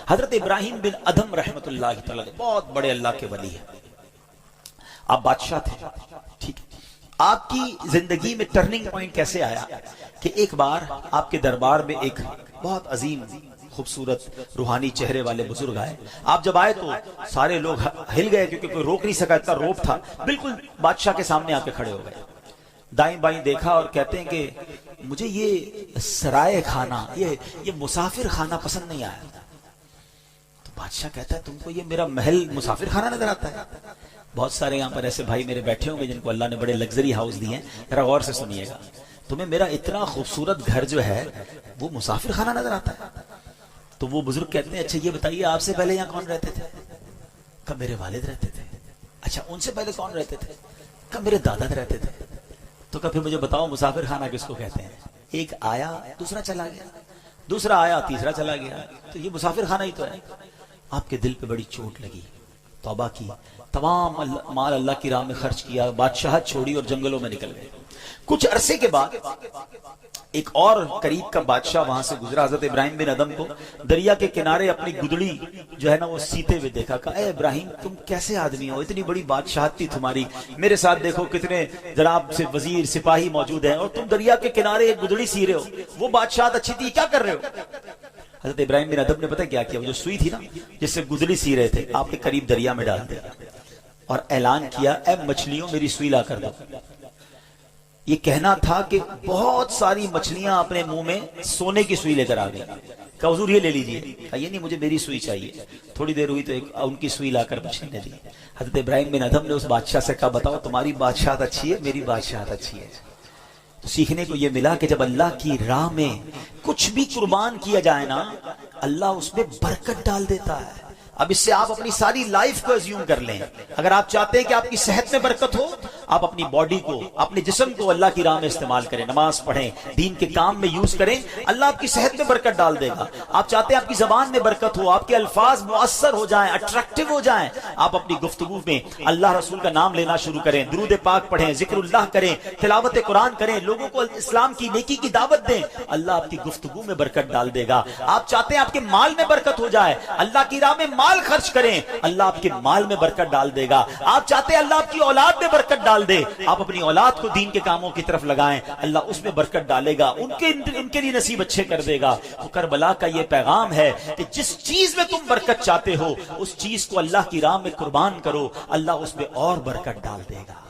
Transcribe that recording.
حضرت ابراہیم بن ادھم رحمت اللہ تعالی بہت بڑے اللہ کے ولی ہیں. آپ بادشاہ تھے, ٹھیک. آپ کی زندگی میں ٹرننگ پوائنٹ کیسے آیا کہ ایک بار آپ کے دربار میں ایک بہت عظیم خوبصورت روحانی چہرے والے بزرگ آئے. آپ جب آئے تو سارے لوگ ہل گئے کیونکہ کوئی روک نہیں سکا, اتنا روب تھا. بالکل بادشاہ کے سامنے آ کے کھڑے ہو گئے, دائیں بائیں دیکھا اور کہتے ہیں کہ مجھے یہ سرائے خانہ, یہ مسافر خانہ پسند نہیں آیا. تو بادشاہ کہتا ہے تم کو یہ میرا محل مسافر خانہ نظر آتا ہے؟ بہت سارے یہاں پر ایسے بھائی میرے بیٹھے ہوں گے جن کو اللہ نے بڑے لگژری ہاؤس دیے ہیں, ذرا غور سے سنیے گا. تمہیں میرا اتنا خوبصورت گھر جو ہے وہ مسافر خانہ نظر آتا ہے؟ تو وہ بزرگ کہتے ہیں اچھا یہ بتائیے آپ سے پہلے یہاں کون رہتے تھے؟ کہ میرے والد رہتے تھے. اچھا ان سے پہلے کون رہتے تھے؟ کہ میرے دادا رہتے تھے. تو کہ پھر مجھے بتاؤ مسافر خانہ کس کو کہتے ہیں؟ ایک آیا دوسرا چلا گیا, دوسرا آیا تیسرا چلا گیا, تو یہ مسافر خانہ ہی تو ہے. آپ کے دل پہ بڑی چوٹ لگی, توبہ کی, تمام مال اللہ کی راہ میں خرچ کیا, بادشاہت چھوڑی اور جنگلوں میں نکل گئے. کچھ عرصے کے بعد ایک اور قریب کا بادشاہ وہاں سے گزرا. حضرت ابراہیم بن ادم کو دریا کے کنارے اپنی گدڑی جو ہے نا وہ سیتے ہوئے دیکھا. کہا اے ابراہیم تم کیسے آدمی ہو, اتنی بڑی بادشاہت تھی تمہاری, میرے ساتھ دیکھو کتنے جناب سے وزیر سپاہی موجود ہیں اور تم دریا کے کنارے ایک گدڑی سی رہے ہو, وہ بادشاہت اچھی تھی, کیا کر رہے ہو؟ حضرت ابراہیم بن ادم نے پتہ کیا کیا, وہ جو سوئی تھی نا جس سے گدڑی سی رہے تھے, آپ کے قریب دریا میں ڈال دیا اور اعلان کیا اے مچھلیوں میری سوئی لا کر دو. یہ کہنا تھا کہ بہت ساری مچھلیاں اپنے منہ میں سونے کی سوئی لے کر آ گئی. کہ حضور یہ لے لیجئے. یہ نہیں مجھے میری سوئی چاہیے. تھوڑی دیر ہوئی تو ان کی سوئی لا کر مچھلی نے دی. حضرت ابراہیم بن ادم نے اس بادشاہ سے کہا بتاؤ تمہاری بادشاہت اچھی ہے میری بادشاہت اچھی ہے؟ تو سیکھنے کو یہ ملا کہ جب اللہ کی راہ میں کچھ بھی قربان کیا جائے نا اللہ اس میں برکت ڈال دیتا ہے. اب اس سے آپ اپنی ساری لائف کو ایزیوم کر لیں. اگر آپ چاہتے ہیں کہ آپ کی صحت میں برکت ہو, آپ اپنی باڈی کو اپنے جسم کو اللہ کی راہ میں استعمال کریں, نماز پڑھیں, دین کے کام میں یوز کریں, اللہ آپ کی صحت میں برکت ڈال دے گا. آپ چاہتے ہیں آپ کی زبان میں برکت ہو, آپ کے الفاظ مؤثر ہو جائیں, اٹریکٹیو ہو جائیں, آپ اپنی گفتگو میں اللہ رسول کا نام لینا شروع کریں, درود پاک پڑھیں, ذکر اللہ کریں, تلاوت قرآن کریں, لوگوں کو اسلام کی نیکی کی دعوت دیں, اللہ آپ کی گفتگو میں برکت ڈال دے گا. آپ چاہتے ہیں آپ کے مال میں برکت ہو جائے, اللہ کی راہ میں مال خرچ کریں, اللہ آپ کے مال میں برکت ڈال دے گا. آپ چاہتے ہیں اللہ آپ کی اولاد میں برکت ڈال دے, آپ اپنی اولاد کو دین کے کاموں کی طرف لگائیں, اللہ اس میں برکت ڈالے گا, ان کے لیے نصیب اچھے کر دے گا. تو کربلا کا یہ پیغام ہے کہ جس چیز میں تم برکت چاہتے ہو اس چیز کو اللہ کی راہ میں قربان کرو, اللہ اس میں اور برکت ڈال دے گا.